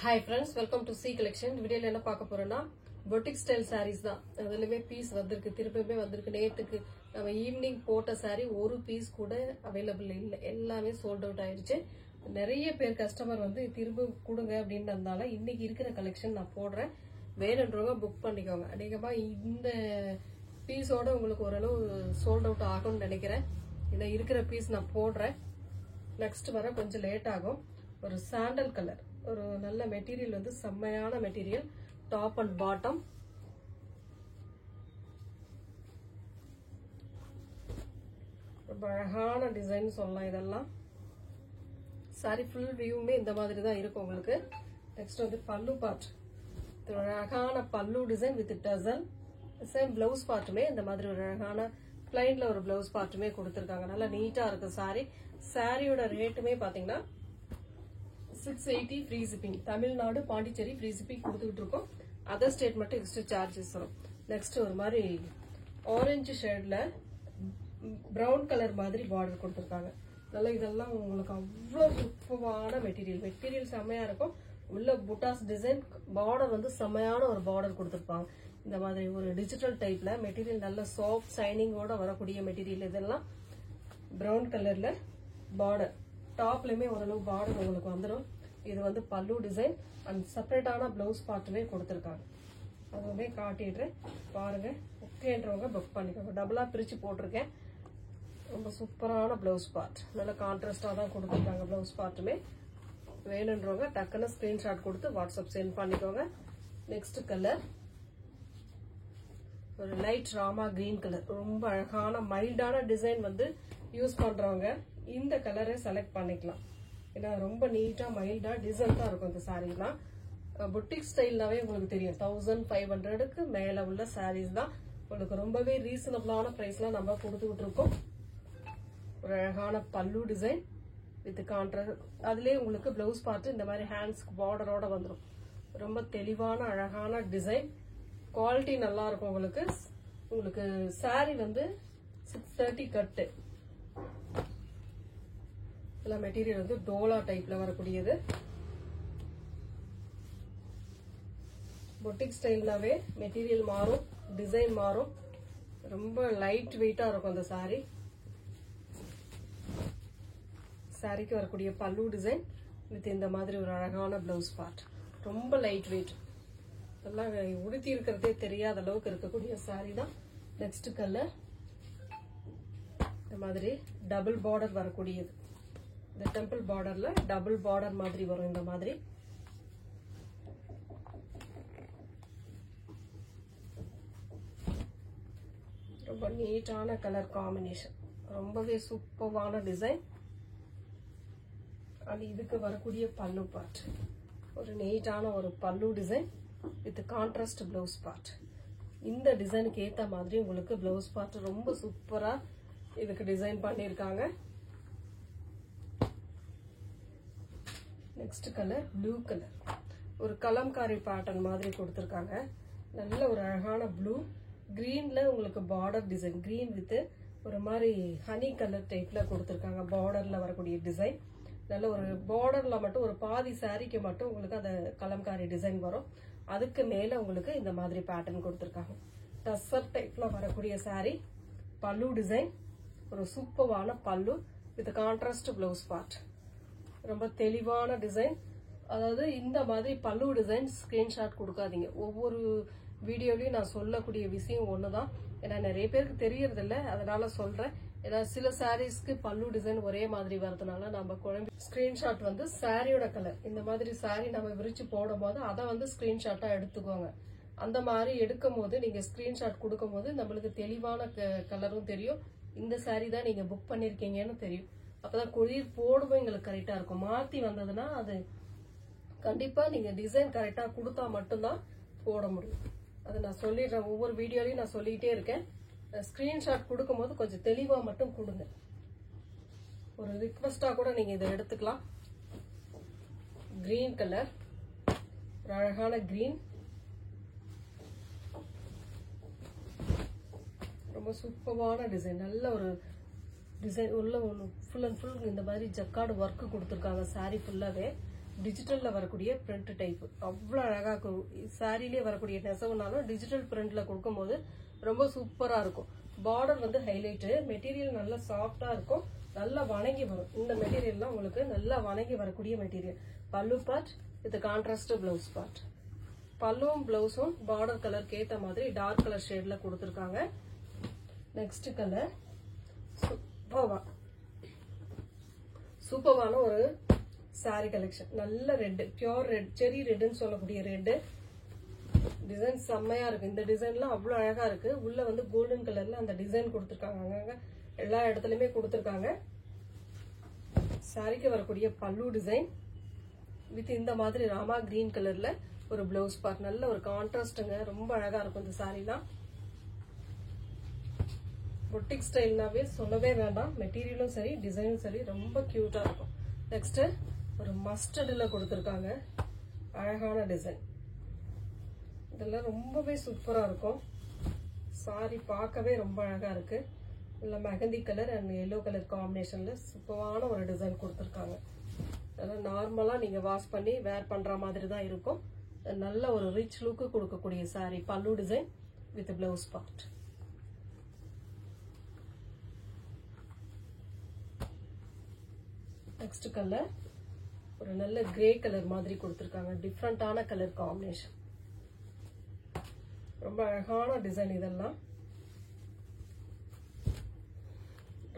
Hi friends, welcome to C collection. வீடியோல என்ன பார்க்க போறோம்னா boutique style sarees தான். அதுலவே பீஸ் வந்திருக்கு, திருப்பவே வந்திருக்கு. நேத்துக்கு நம்ம ஈவினிங் போட்ட saree ஒரு பீஸ் கூட அவைலபிள் இல்ல. எல்லாமே சோல்ட் அவுட் ஆயிருச்சு. நிறைய பேர் கஸ்டமர் வந்து திரும்ப கொடுங்க அப்படின்றதால இன்னைக்கு இருக்கிற கலெக்ஷன் நான் போடுறேன். வேணும்ன்றவங்க புக் பண்ணிக்கோங்க. அநேகமா இந்த பீஸோட உங்களுக்கு ஓரளவு சோல்ட் அவுட் ஆகும்னு நினைக்கிறேன். இந்த இருக்கிற பீஸ் நான் போடுறேன். நெக்ஸ்ட் வர கொஞ்சம் லேட் ஆகும். ஒரு சாண்டல் கலர், ஒரு நல்ல மெட்டீரியல் வந்து செம்மையான மெட்டீரியல், டாப் அண்ட் பாட்டம். ரொம்ப அழகான டிசைன் சொல்லலாம். இதெல்லாம் சாரி ஃபுல் வியூமே இந்த மாதிரி தான் இருக்கும் உங்களுக்கு. நெக்ஸ்ட் வந்து பல்லு பார்ட், அழகான pallu design with tassel. Same blouse பார்ட்டுமே இந்த மாதிரி ஒரு அழகான பிளைன்ல ஒரு பிளவுஸ் பார்ட்டுமே கொடுத்துருக்காங்க. நல்லா நீட்டா இருக்கு சாரி. சாரியோட ரேட்டுமே பாத்தீங்கன்னா 680 free shipping. Tamil Nadu Pondicherry free shipping கொடுத்துட்டு இருக்கோம். அதர் ஸ்டேட் மட்டும் எக்ஸ்ட்ரா சார்ஜஸ் வரும். நெக்ஸ்ட் ஒரு மாதிரி ஆரஞ்சு ஷேட்ல பிரவுன் கலர் மாதிரி பார்டர் கொடுத்துருக்காங்க. நல்லா இதெல்லாம் உங்களுக்கு அவ்வளவு சூப்பரான மெட்டீரியல் செம்மையா இருக்கும். உள்ள புட்டாஸ் டிசைன், பார்டர் வந்து செம்மையான ஒரு பார்டர் கொடுத்துருப்பாங்க. இந்த மாதிரி ஒரு டிஜிட்டல் டைப்ல மெட்டீரியல் நல்ல சாஃப்ட் சைனிங்கோட வரக்கூடிய மெட்டீரியல். இதெல்லாம் பிரவுன் கலர்ல பார்டர், டாப்லயுமே ஓரளவு பார்டர் உங்களுக்கு வந்துடும். இது வந்து பல்லு டிசைன் அண்ட் செப்பரேட்டான பிளவுஸ் பார்ட்டுமே கொடுத்துருக்காங்க. அதுவுமே காட்டிடுறேன் பாருங்க. ஓகேன்றவங்க புக் பண்ணிக்கோங்க. டபுளா பிரிச்சு போட்டிருக்கேன். ரொம்ப சூப்பரான பிளவுஸ் பார்ட், நல்ல கான்ட்ராஸ்டா தான் கொடுத்துருக்காங்க. பிளவுஸ் பார்ட்டுமே வேணுன்றவங்க டக்குன்னு ஸ்கிரீன்ஷாட் கொடுத்து வாட்ஸ்அப் சென்ட் பண்ணிக்கோங்க. நெக்ஸ்ட் கலர் ஒரு லைட் ராமா கிரீன் கலர், ரொம்ப அழகான மைல்டான டிசைன் வந்து யூஸ் பண்றவங்க இந்த கலரை செலக்ட் பண்ணிக்கலாம். ஏன்னா ரொம்ப நீட்டா மைல்டா டிசைன்டா இருக்கும் இந்த சாரீலாம். புட்டிக் ஸ்டைல்னாவே உங்களுக்கு தெரியும், 1500க்கு மேல உள்ள சாரீஸ் தான். உங்களுக்கு ரொம்பவே ரீசனபிளான பிரைஸ்லாம் நம்ம கொடுத்துக்கிட்டு இருக்கோம். ஒரு அழகான பல்லு டிசைன் வித் கான்ட்ராஸ்ட். அதுலயே உங்களுக்கு பிளவுஸ் பார்த்து இந்த மாதிரி ஹேண்ட்ஸ்க்கு பார்டரோட வந்துடும். ரொம்ப தெளிவான அழகான டிசைன், குவாலிட்டி நல்லா இருக்கும் உங்களுக்கு. உங்களுக்கு சாரி வந்து 630 கட்டு. இதெல்லாம் மெட்டீரியல் வந்து டோலா டைப்ல வரக்கூடியது. பொட்டிக் ஸ்டைல்னாவே மெட்டீரியல் மாறும், டிசைன் மாறும். ரொம்ப லைட் வெயிட்டா இருக்கும் அந்த சாரி. சாரிக்கு வரக்கூடிய பல்லு டிசைன் வித் இந்த மாதிரி ஒரு அழகான பிளவுஸ் பார்ட். ரொம்ப லைட் வெயிட், எல்லாம் உடுத்தி இருக்கிறதே தெரியாத அளவுக்கு இருக்கக்கூடிய சாரி தான். நெக்ஸ்ட் கலர் இந்த மாதிரி டபுள் பார்டர் வரக்கூடியது. இந்த டெம்பிள் பார்டர்ல டபுள் பார்டர் மாதிரி வரும். இந்த மாதிரி ரொம்ப நீட்டான கலர் காம்பினேஷன், ரொம்பவே சூப்பரான டிசைன். அது இதுக்கு வரக்கூடிய பல்லு பார்ட், ஒரு நீட்டான ஒரு பல்லு design with contrast blouse part. இந்த டிசைனுக்கு ஏத்த மாதிரி உங்களுக்கு பிளவுஸ் பார்ட் ரொம்ப சூப்பரா இதுக்கு டிசைன் பண்ணிருக்காங்க. நெக்ஸ்ட் கலர் ப்ளூ கலர், ஒரு கலம்காரி பேட்டர்ன் மாதிரி கொடுத்திருக்காங்க. நல்ல ஒரு அழகான ப்ளூ கிரீன்ல உங்களுக்கு பார்டர் டிசைன், கிரீன் வித் ஒரு மாதிரி ஹனி கலர் டைப்ல கொடுத்திருக்காங்க. பார்டர்ல வரக்கூடிய டிசைன் நல்ல ஒரு பார்டர்ல மட்டும் ஒரு பாதி சாரிக்கு மட்டும் உங்களுக்கு அந்த கலம்காரி டிசைன் வரும். அதுக்கு மேல உங்களுக்கு இந்த மாதிரி பேட்டர்ன் கொடுத்திருக்காங்க. டசர் டைப்ல வரக்கூடிய சாரி, பல்லு டிசைன், ஒரு சூப்பரான பல்லு வித் கான்ட்ராஸ்ட் பிளவுஸ் பார்ட். ரொம்ப தெளிவான டிசைன். அதாவது இந்த மாதிரி பல்லு டிசைன் ஸ்கிரீன்ஷாட் கொடுக்காதீங்க. ஒவ்வொரு வீடியோலயும் நான் சொல்லக்கூடிய விஷயம் ஒண்ணுதான். ஏன்னா நிறைய பேருக்கு தெரியறது இல்ல, அதனால சொல்றேன். ஏன்னா சில சாரீஸ்க்கு பல்லு டிசைன் ஒரே மாதிரி வரதுனால நம்ம குழம்பு ஸ்கிரீன்ஷாட் வந்து சாரியோட கலர், இந்த மாதிரி சாரி நம்ம விரிச்சு போடும் போது அதை வந்து ஸ்கிரீன்ஷாட்டா எடுத்துக்கோங்க. அந்த மாதிரி எடுக்கும் போது நீங்க ஸ்கிரீன்ஷாட் கொடுக்கும் போது நம்மளுக்கு தெளிவான கலரும் தெரியும், இந்த சாரி தான் நீங்க புக் பண்ணிருக்கீங்கன்னு தெரியும். அப்பதான் கொரியர் போடும்போது எங்களுக்கு கரெக்டா இருக்கும். மாத்தி வந்ததுன்னா அது கண்டிப்பா நீங்க டிசைன் கரெக்டா கொடுத்தா மட்டும்தான் போட முடியும். அதை நான் சொல்லிடுறேன், ஒவ்வொரு வீடியோலயும் நான் சொல்லிட்டே இருக்கேன். ஸ்கிரீன்ஷாட் கொடுக்கும் போது கொஞ்சம் தெளிவா மட்டும் கொடுங்க. ஒரு ரிக்வெஸ்டா கூட நீங்க இதை எடுத்துக்கலாம். கிரீன் கலர், ஒரு அழகான கிரீன், ரொம்ப சூப்பரான டிசைன். நல்ல ஒரு டிசைன் உள்ள ஃபுல் அண்ட் ஃபுல் இந்த மாதிரி ஜக்கார்டு ஒர்க் கொடுத்துருக்காங்க. சாரி ஃபுல்லாவே டிஜிட்டல்ல வரக்கூடிய பிரிண்ட் டைப் அவ்வளவு அழகா இருக்கும். சாரிலேயே வரக்கூடிய நெசவுனாலும் டிஜிட்டல் பிரிண்ட்ல கொடுக்கும்போது ரொம்ப சூப்பரா இருக்கும். பார்டர் வந்து ஹைலைட், மெட்டீரியல் நல்லா சாஃப்டா இருக்கும், நல்லா வணங்கி வரும். இந்த மெட்டீரியல்லாம் உங்களுக்கு நல்லா வணங்கி வரக்கூடிய material. Pallu part with contrast blouse part. பல்லுவும் பிளவுஸும் பார்டர் கலருக்கு ஏத்த மாதிரி டார்க் கலர் ஷேட்ல கொடுத்துருக்காங்க. நெக்ஸ்ட் கலர் சூப்பரான ஒரு சாரி கலெக்ஷன். நல்ல ரெட், பியூர் ரெட், செரி ரெட்னு சொல்லக்கூடிய ரெட் டிசைன் செம்மையா இருக்கு. இந்த டிசைன்லாம் அவ்வளவு அழகா இருக்கு. உள்ள வந்து கோல்டன் கலர்ல அந்த டிசைன் கொடுத்துருக்காங்க. அங்கங்க எல்லா இடத்துலயுமே கொடுத்துருக்காங்க. சாரிக்கு வரக்கூடிய பல்லு டிசைன் வித் இந்த மாதிரி ராமா கிரீன் கலர்ல ஒரு பிளவுஸ் பார்ட். நல்ல ஒரு கான்ட்ராஸ்டுங்க, ரொம்ப அழகா இருக்கும் இந்த சாரிலாம். பொட்டிக் ஸ்டைல்னாவே சொல்லவே வேண்டாம். மெட்டீரியலும் சரி, டிசைனும் சரி, ரொம்ப கியூட்டா இருக்கும். நெக்ஸ்ட் ஒரு மஸ்டர்ட்ல கொடுத்துருக்காங்க. அழகான டிசைன். இதெல்லாம் ரொம்பவே சூப்பரா இருக்கும். சாரி பார்க்கவே ரொம்ப அழகா இருக்கு. இல்ல mehndi colour and yellow colour காம்பினேஷன்ல சூப்பரான ஒரு டிசைன் கொடுத்துருக்காங்க. அதெல்லாம் நார்மலா நீங்க வாஷ் பண்ணி வேர் பண்ற மாதிரி தான் இருக்கும். நல்ல ஒரு ரிச் லுக்கு கொடுக்கக்கூடிய சாரி. பல்லு design with blouse part. Next colour ஒரு நல்ல கிரே கலர் மாதிரி கொடுத்துருக்காங்க. டிஃப்ரெண்டான கலர் காம்பினேஷன். ரொம்ப அழகான டிசைன். இதெல்லாம்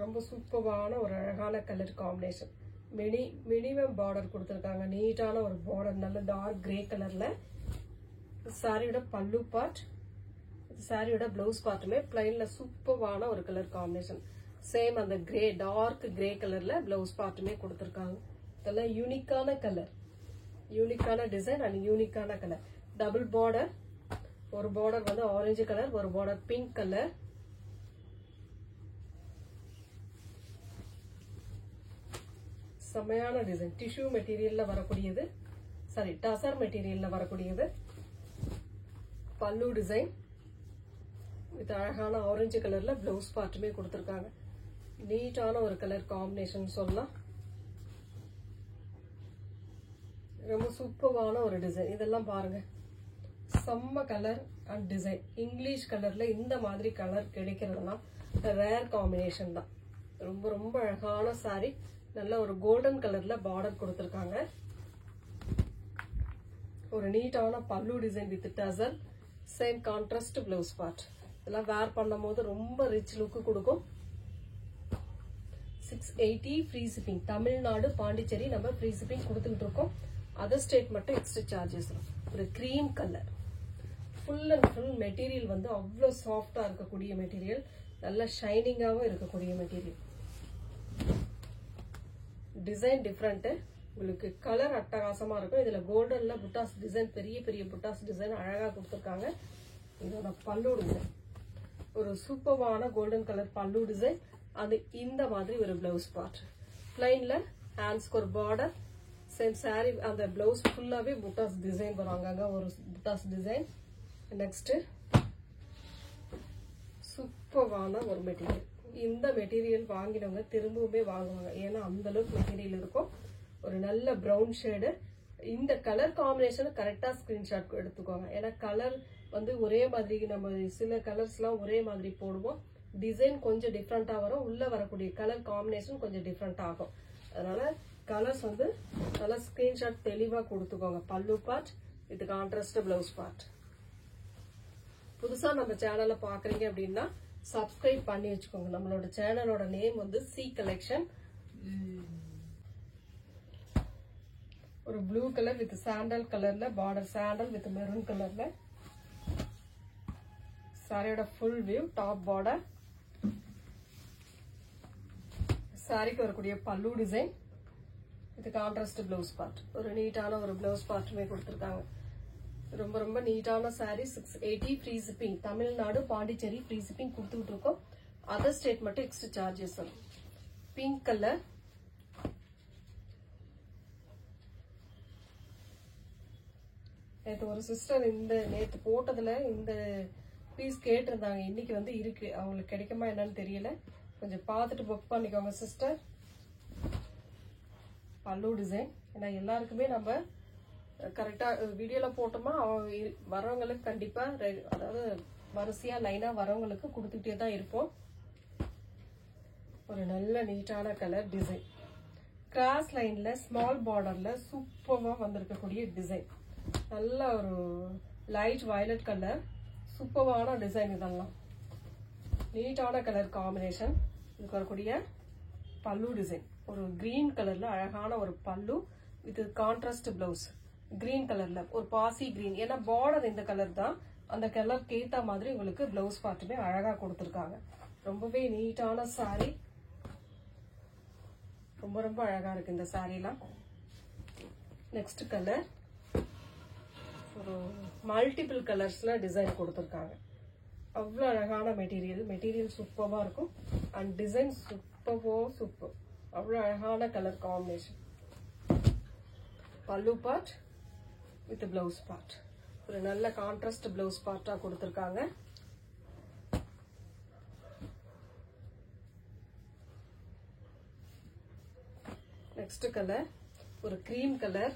ரொம்ப சூப்பரான ஒரு அழகான கலர் காம்பினேஷன். மினிமம் பார்டர் கொடுத்துருக்காங்க. நீட்டான ஒரு பார்டர், நல்ல டார்க் கிரே கலர்ல. சாரியோட பல்லு பார்ட், சாரியோட பிளவுஸ் பார்ட்டுமே பிளைன்ல சூப்பரான ஒரு கலர் காம்பினேஷன். சேம் அந்த கிரே, டார்க் கிரே கலர்ல பிளவுஸ் பார்ட்டுமே கொடுத்துருக்காங்க. இதெல்லாம் யூனிக்கான கலர், யூனிக்கான டிசைன் அண்ட் யூனிக்கான கலர். டபுள் பார்டர், ஒரு பார்டர் வந்து ஆரஞ்சு கலர், ஒரு பார்டர் பிங்க் கலர். செமையான டிசைன். டிஷ்யூ மெட்டீரியல்ல வரக்கூடியது, சாரி டசர் மெட்டீரியல்ல வரக்கூடியது. பல்லு டிசைன் வித் அழகான ஆரஞ்சு கலர்ல பிளவுஸ் பார்ட்டுமே கொடுத்துருக்காங்க. நீட்டான ஒரு கலர் காம்பினேஷன் சொல்லலாம். ரொம்ப சூப்பரான ஒரு டிசைன். இதெல்லாம் பாருங்க, செம்ம கலர் அண்ட் டிசைன். இங்கிலீஷ் கலர்ல இந்த மாதிரி கலர் கிடைக்கிறதுலாம் ரேர் காம்பினேஷன் தான். ரொம்ப ரொம்ப அழகான சாரி. நல்ல ஒரு கோல்டன் கலர்ல பார்டர் கொடுத்துருக்காங்க. ஒரு நீட்டான பல்லு design with tassel, same contrast blouse part. இதெல்லாம் வேர் பண்ணும் போது ரொம்ப ரிச் லுக்கு கொடுக்கும். 680 ஃப்ரீ ஷிப்பிங். தமிழ்நாடு, பாண்டிச்சேரி நம்ம ஃப்ரீ ஷிப்பிங் கொடுத்துட்டு இருக்கோம். அதர் ஸ்டேட் மட்டும் எக்ஸ்ட்ரா சார்ஜஸ். ஒரு cream colour, full and full material வந்து அவ்வளோ சாஃப்டா இருக்கக்கூடிய மெட்டீரியல், நல்ல ஷைனிங்காகவும் இருக்கக்கூடிய மெட்டீரியல். டிசைன் டிஃப்ரெண்ட், உங்களுக்கு கலர் அட்டகாசமா இருக்கும். இதுல கோல்டன்ல புட்டாஸ் டிசைன், பெரிய பெரிய புட்டாஸ் டிசைன் அழகா கொடுத்துருக்காங்க. இதோட பல்லு டிசைன் ஒரு சூப்பரான கோல்டன் கலர் பல்லு டிசைன். அது இந்த மாதிரி ஒரு பிளவுஸ் பார்ட். பிளைன்ல ஹேண்ட்ஸ்க்கு ஒரு பார்டர், சேம் சாரி அந்த பிளவுஸ் ஃபுல்லாவே புட்டாஸ் டிசைன் வரும். அங்கங்க ஒரு புட்டாஸ் டிசைன். நெக்ஸ்ட் சூப்பரான ஒரு மெட்டீரியல். இந்த மெட்டீரியல் வாங்கினவங்க திரும்பவுமே வாங்குவாங்க. ஏன்னா அந்த அளவுக்கு மெட்டீரியல் இருக்கும். ஒரு நல்ல பிரவுன் ஷேடு. இந்த கலர் காம்பினேஷன் கரெக்டா ஸ்கிரீன்ஷாட் எடுத்துக்கோங்க. ஏன்னா கலர் வந்து ஒரே மாதிரி, நம்ம சில கலர்ஸ் எல்லாம் ஒரே மாதிரி போடுவோம். டிசைன் கொஞ்சம் டிஃப்ரெண்டா வரும். உள்ள வரக்கூடிய கலர் காம்பினேஷன் கொஞ்சம் டிஃப்ரெண்ட் ஆகும். அதனால கலர்ஸ் வந்து நல்லா ஸ்கிரீன்ஷாட் தெளிவா கொடுத்துக்கோங்க. பல்லு பார்ட் இது கான்ட்ராஸ்ட் பிளவுஸ் பார்ட். புதுசா நம்ம சேனலை பாக்குறீங்க அப்படின்னா சப்ஸ்கிரைப் பண்ணி வச்சுக்கோங்க. நம்மளோட சேனலோட நேம் வந்து சி கலெக்ஷன். ஒரு ப்ளூ கலர் வித் சாண்டல் கலர்ல பார்டர், சாண்டல் வித் மெரூன் கலர்ல. சாரியோட ஃபுல் வியூ, டாப் பார்டர். சாரிக்கு வரக்கூடிய பல்லு டிசைன் இது கான்ட்ராஸ்ட் பிளவுஸ் பார்ட். ஒரு நீட்டான ஒரு பிளவுஸ் பார்ட்டுமே கொடுத்துருக்காங்க. ரொம்ப ரொம்ப நீட்டான sorry. 680 free shipping. Tamil Nadu, Pondicherry free shipping கொடுத்துட்டு இருக்கோம். அதர் ஸ்டேட் மட்டும் எக்ஸ்ட்ரா சார்ஜஸ் வரும். பிங்க் கலர், நேற்று ஒரு சிஸ்டர் இந்த நேற்று போட்டதுல இந்த பீஸ் கேட்டிருந்தாங்க. இன்னைக்கு வந்து இருக்கு. அவங்களுக்கு கிடைக்குமா என்னன்னு தெரியல. கொஞ்சம் பார்த்துட்டு புக் பண்ணிக்கோங்க சிஸ்டர். பல்லு டிசைன். ஏன்னா எல்லாருக்குமே நம்ம கரெக்டா வீடியோல போட்டோமா வரவங்களுக்கு கண்டிப்பா அதாவது வரிசையா லைனா வரவங்களுக்கு கொடுத்துட்டே தான் இருப்போம். ஒரு நல்ல நீட்டான கலர் டிசைன். கிராஸ் லைன்ல ஸ்மால் பார்டர்ல சூப்பரா வந்திருக்கக்கூடிய டிசைன். நல்ல ஒரு லைட் வயலட் கலர், சூப்பரான டிசைன். இதெல்லாம் நீட்டான கலர் காம்பினேஷன். இதுக்கு வரக்கூடிய பல்லு டிசைன் ஒரு கிரீன் கலர்ல அழகான ஒரு பல்லு வித் கான்ட்ராஸ்ட் பிளவுஸ். கிரீன் கலர்ல ஒரு பாசி கிரீன், ஏன்னா பார்டர் இந்த கலர் தான், அந்த கலருக்கு ஏத்த மாதிரி உங்களுக்கு பிளவுஸ் பார்ட்டுமே அழகா கொடுத்துருக்காங்க. ரொம்பவே நீட்டான சாரி, ரொம்ப ரொம்ப அழகா இருக்கு இந்த சாரிலாம். நெக்ஸ்ட் கலர் ஒரு மல்டிபிள் கலர்ஸ்ல டிசைன் கொடுத்துருக்காங்க. அவ்வளோ அழகான மெட்டீரியல் சூப்பரா இருக்கும். And design super. அவ்வளோ அழகான கலர் காம்பினேஷன். பல்லு பார்ட் வித் பிளவுஸ் பார்ட் ஒரு நல்ல கான்ட்ராஸ்ட் பிளவுஸ் பார்ட்டா கொடுத்துருக்காங்க. நெக்ஸ்ட் கலர் ஒரு கிரீம் கலர்,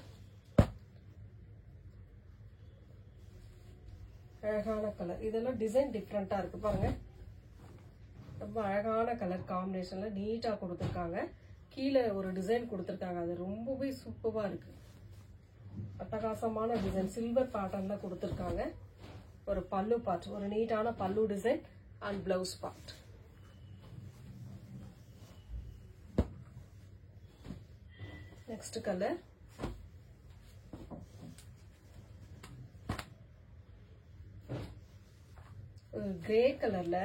அழகான கலர். இதெல்லாம் டிசைன் டிஃப்ரெண்டா இருக்கு பாருங்க. ரொம்ப அழகான கலர் காம்பினேஷன்ல நீட்டா கொடுத்துருக்காங்க. கீழே ஒரு டிசைன் கொடுத்துருக்காங்க, அது ரொம்பவே சூப்பரா இருக்கு. அட்டகாசமான டிசைன் சில்வர் பேட்டர்ன்ல கொடுத்துருக்காங்க. ஒரு பல்லு பார்ட், ஒரு நீட்டான பல்லு design and blouse part. Next colour grey கலர்ல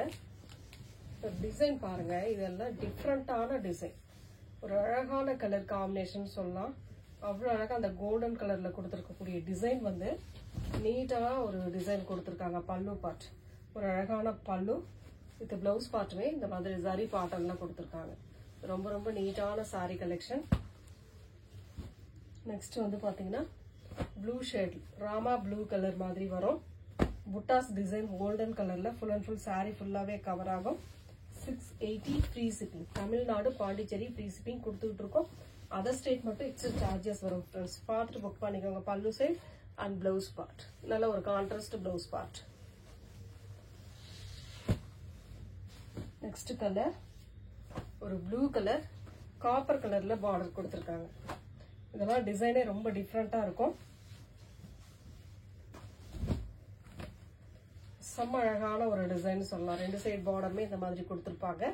டிசைன் பாருங்க. இதெல்லாம் டிஃப்ரெண்டான டிசைன், ஒரு அழகான கலர் காம்பினேஷன் சொல்லலாம். அவ்வளவு அழகா அந்த கோல்டன் கலர்ல கொடுத்துருக்கக்கூடிய டிசைன் வந்து நீட்டா ஒரு டிசைன் கொடுத்துருக்காங்க. பல்லு பார்ட் ஒரு அழகான பல்லு வித் பிளவுஸ் பார்ட்டுமே இந்த மாதிரி ஜரி பாட்டர்லாம் கொடுத்துருக்காங்க. ரொம்ப ரொம்ப நீட்டான சாரி கலெக்ஷன். நெக்ஸ்ட் வந்து பாத்தீங்கன்னா blue shade, Rama blue colour மாதிரி வரும். புட்டாஸ் டிசைன் கோல்டன் கலர்ல ஃபுல் அண்ட் ஃபுல் சாரி ஃபுல்லாவே கவர் ஆகும். 680 free shipping. Tamil Nadu Pondicherry free shipping கொடுத்துட்டு இருக்கோம். அதர் ஸ்டேட் மட்டும் எக்ஸ்ட்ரா சார்ஜஸ் வரும். ஃப்ரெண்ட்ஸ் பார்த்துட்டு புக் பண்ணிக்கோங்க. பல்லு சைட் அண்ட் பிளவுஸ் பார்ட் நல்ல ஒரு contrast blouse part. Next colour ஒரு ப்ளூ கலர், காப்பர் கலர்ல பார்டர் கொடுத்துருக்காங்க. இதெல்லாம் டிசைனே ரொம்ப டிஃப்ரெண்டா இருக்கும். செம்ம அழகான ஒரு டிசைன் சொல்லலாம். ரெண்டு சைடு பார்டருமே இந்த மாதிரி கொடுத்துருப்பாங்க.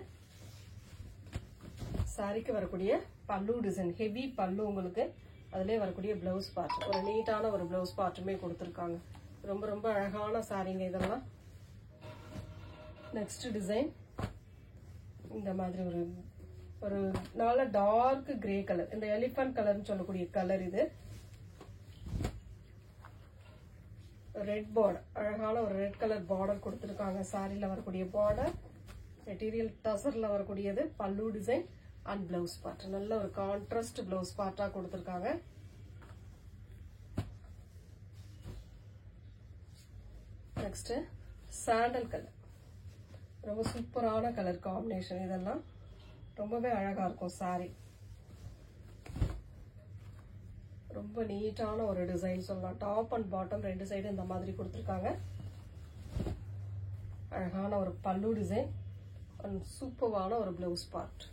சாரிக்கு வரக்கூடிய பல்லு டிசைன் ஹெவி பல்லு, உங்களுக்கு அதுலயே வரக்கூடிய பிளவுஸ் பார்ட் ஒரு நீட்டான ஒரு பிளவுஸ் பார்ட்டுமே கொடுத்துருக்காங்க. ரொம்ப ரொம்ப அழகான சாரிங்க இதெல்லாம். நெக்ஸ்ட் டிசைன் இந்த மாதிரி ஒரு நல்ல டார்க் கிரே கலர், இந்த எலிபென்ட் கலர்னு சொல்லக்கூடிய கலர். இது ரெட் பார்டர், அழகான ஒரு ரெட் கலர் பார்டர் கொடுத்துருக்காங்க. சாரில வரக்கூடிய பார்டர் மெட்டீரியல் டசர்ல வரக்கூடியது. பல்லு டிசைன் அண்ட் பிளவுஸ் பார்ட் நல்ல ஒரு கான்ட்ராஸ்ட் பிளவுஸ் பார்ட்டா கொடுத்துருக்காங்க. நெக்ஸ்ட் சாண்டல் கலர், ரொம்ப சூப்பரான கலர் காம்பினேஷன். இதெல்லாம் ரொம்பவே அழகா இருக்கும் சாரி. ரொம்ப நீட்டான ஒரு டிசைன் சொல்லலாம். டாப் அண்ட் பாட்டம் ரெண்டு சைடு இந்த மாதிரி கொடுத்துருக்காங்க. அழகான ஒரு பல்லு டிசைன் அண்ட் சூப்பரான ஒரு blouse part.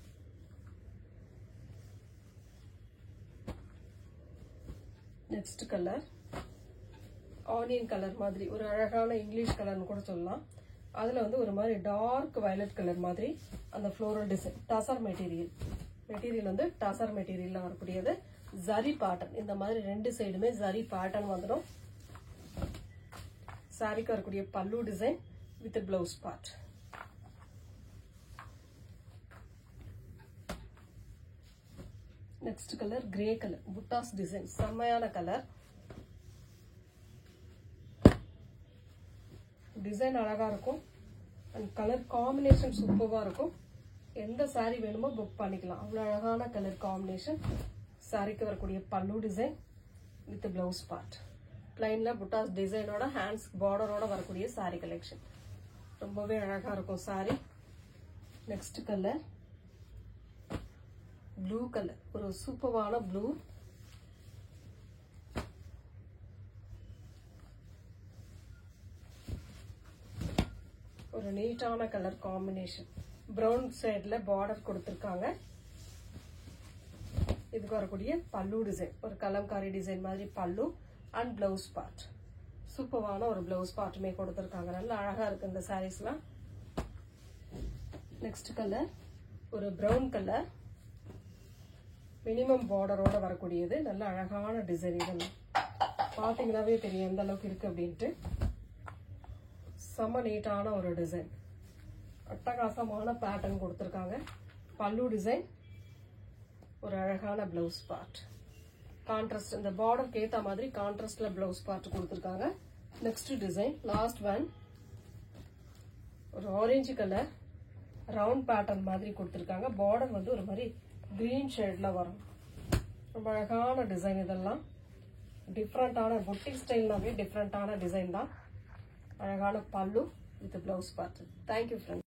Next colour onion colour மாதிரி ஒரு அழகான இங்கிலீஷ் கலர்னு கூட சொல்லலாம். அதுல வந்து ஒரு மாதிரி டார்க் வயலட் கலர் மாதிரி அந்த ஃப்ளோரல் டிசைன். டசர் மெட்டீரியல் வந்து டசர் மெட்டீரியல்ல வரக்கூடியது. ஜரி பேட்டர்ன் இந்த மாதிரி ரெண்டு சைடுமே ஜரி பேட்டர்ன் வந்துடும். சாரிக்கு வரக்கூடிய பல்லு design with blouse part. Next colour grey colour, buttas design செம்மையான கலர். டிசைன் அழகா இருக்கும் அண்ட் கலர் காம்பினேஷன் சூப்பரா இருக்கும். எந்த சாரி வேணுமோ புக் பண்ணிக்கலாம். அவ்வளவு அழகான கலர் காம்பினேஷன். சாரிக்கு வரக்கூடிய பல்லு design with blouse part. பிளைன்ல buttas டிசைனோட hands பார்டரோட வரக்கூடிய சாரி கலெக்ஷன் ரொம்பவே அழகா இருக்கும் sorry. Next colour blue colour, ஒரு சூப்பரான ப்ளூ. ஒரு நீட்டான கலர் காம்பினேஷன். ப்ரௌன் சைடில் பார்டர் கொடுத்துருக்காங்க. இதுக்கு வரக்கூடிய பல்லு டிசைன், ஒரு கலம்காரி டிசைன் மாதிரி பல்லு அண்ட் பிளவுஸ் பார்ட். சூப்பரான ஒரு பிளவுஸ் பார்ட்டுமே கொடுத்துருக்காங்க. நல்லா அழகா இருக்கு இந்த சாரீஸ்லாம். நெக்ஸ்ட் கலர் ஒரு ப்ரௌன் கலர், மினிமம் பார்டரோட வரக்கூடியது. நல்ல அழகான டிசைன். இதெல்லாம் பார்த்தீங்கன்னாவே தெரியும் எந்த அளவுக்கு இருக்கு அப்படின்ட்டு. செம்ம நீட்டான ஒரு டிசைன், அட்டகாசமான பேட்டர்ன் கொடுத்துருக்காங்க. பல்லு டிசைன், ஒரு அழகான பிளவுஸ் பார்ட். கான்ட்ராஸ்ட், இந்த பார்டருக்கு ஏற்ற மாதிரி கான்ட்ராஸ்ட்ல பிளவுஸ் பார்ட் கொடுத்துருக்காங்க. நெக்ஸ்ட் டிசைன், லாஸ்ட் ஒன், ஒரு ஆரஞ்சு கலர் ரவுண்ட் பேட்டர்ன் மாதிரி கொடுத்துருக்காங்க. பார்டர் வந்து ஒரு மாதிரி கிரீன் ஷேட்ல வரும். ரொம்ப அழகான டிசைன். இதெல்லாம் டிஃப்ரெண்டான பொட்டிக் ஸ்டைல்னாவே டிஃப்ரெண்டான டிசைன் தான். அழகான பல்லு with blouse part. Thank you friends.